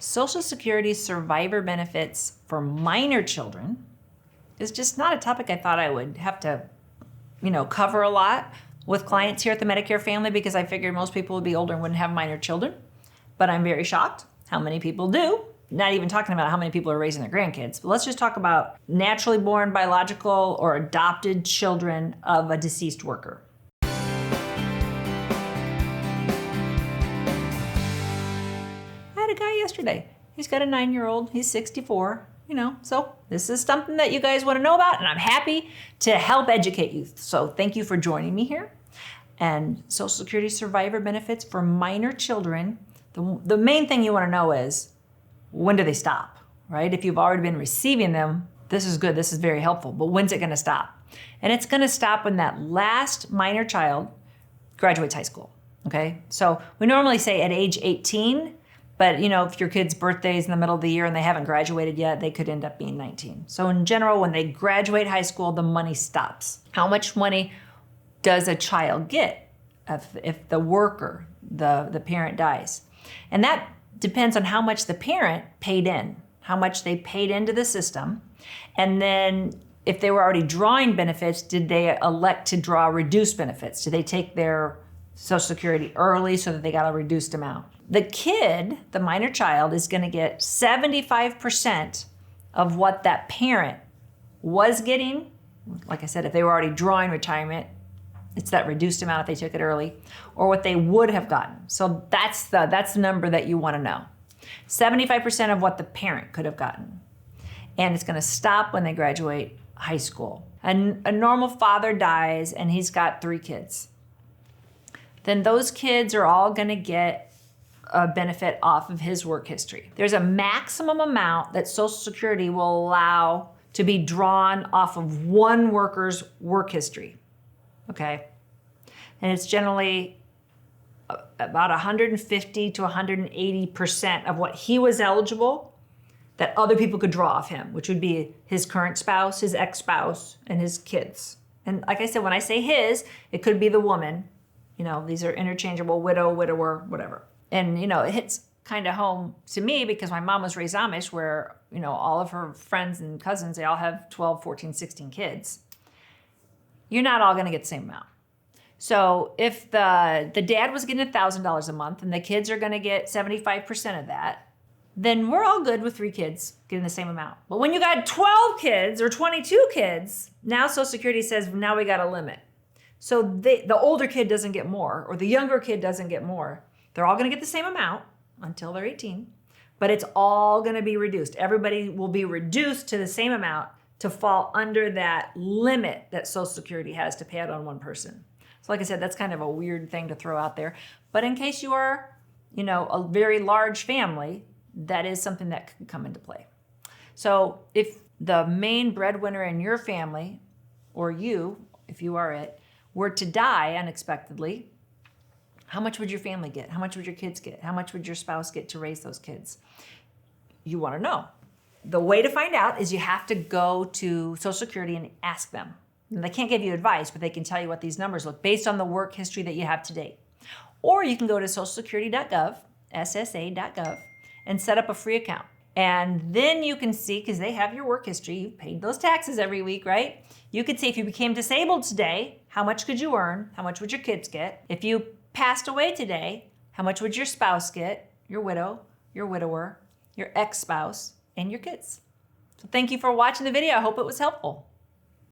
Social Security survivor benefits for minor children is just not a topic I thought I would have to, cover a lot with clients here at the Medicare family, because I figured most people would be older and wouldn't have minor children. But I'm very shocked how many people do. Not even talking about how many people are raising their grandkids, but let's just talk about naturally born, biological, or adopted children of a deceased worker. I had a guy yesterday. He's got a 9-year-old. He's 64. So this is something that you guys want to know about, and I'm happy to help educate you. So thank you for joining me here. And Social Security survivor benefits for minor children. The main thing you want to know is, when do they stop, right? If you've already been receiving them, this is good. This is very helpful. But when's it going to stop? And it's going to stop when that last minor child graduates high school, okay? So we normally say at age 18, but if your kid's birthday is in the middle of the year and they haven't graduated yet, they could end up being 19. So in general, when they graduate high school, the money stops. How much money does a child get if the worker, the parent dies? And that depends on how much the parent paid in, how much they paid into the system. And then if they were already drawing benefits, did they elect to draw reduced benefits? Did they take their Social Security early so that they got a reduced amount? The kid, the minor child, is going to get 75% of what that parent was getting. Like I said, if they were already drawing retirement, it's that reduced amount if they took it early, or what they would have gotten. So that's the number that you want to know. 75% of what the parent could have gotten. And it's going to stop when they graduate high school. And a normal father dies and he's got 3 kids. Then those kids are all going to get a benefit off of his work history. There's a maximum amount that Social Security will allow to be drawn off of one worker's work history, okay? And it's generally about 150 to 180% of what he was eligible that other people could draw off him, which would be his current spouse, his ex-spouse, and his kids. And like I said, when I say his, it could be the woman. These are interchangeable: widow, widower, whatever. And, it hits kind of home to me because my mom was raised Amish, where, all of her friends and cousins, they all have 12, 14, 16 kids. You're not all going to get the same amount. So if the dad was getting $1,000 a month and the kids are going to get 75% of that, then we're all good with 3 kids getting the same amount. But when you got 12 kids or 22 kids, now Social Security says, now we got a limit. So the older kid doesn't get more, or the younger kid doesn't get more. They're all going to get the same amount until they're 18, but it's all going to be reduced. Everybody will be reduced to the same amount to fall under that limit that Social Security has to pay out on one person. So like I said, that's kind of a weird thing to throw out there. But in case you are, a very large family, that is something that could come into play. So if the main breadwinner in your family, or you, if you are it, were to die unexpectedly, how much would your family get? How much would your kids get? How much would your spouse get to raise those kids? You want to know. The way to find out is you have to go to Social Security and ask them. And they can't give you advice, but they can tell you what these numbers look based on the work history that you have to date. Or you can go to socialsecurity.gov, ssa.gov, and set up a free account. And then you can see, because they have your work history, you've paid those taxes every week, right? You could see if you became disabled today, how much could you earn? How much would your kids get? If you passed away today, how much would your spouse get? Your widow, your widower, your ex-spouse, and your kids. So thank you for watching the video. I hope it was helpful.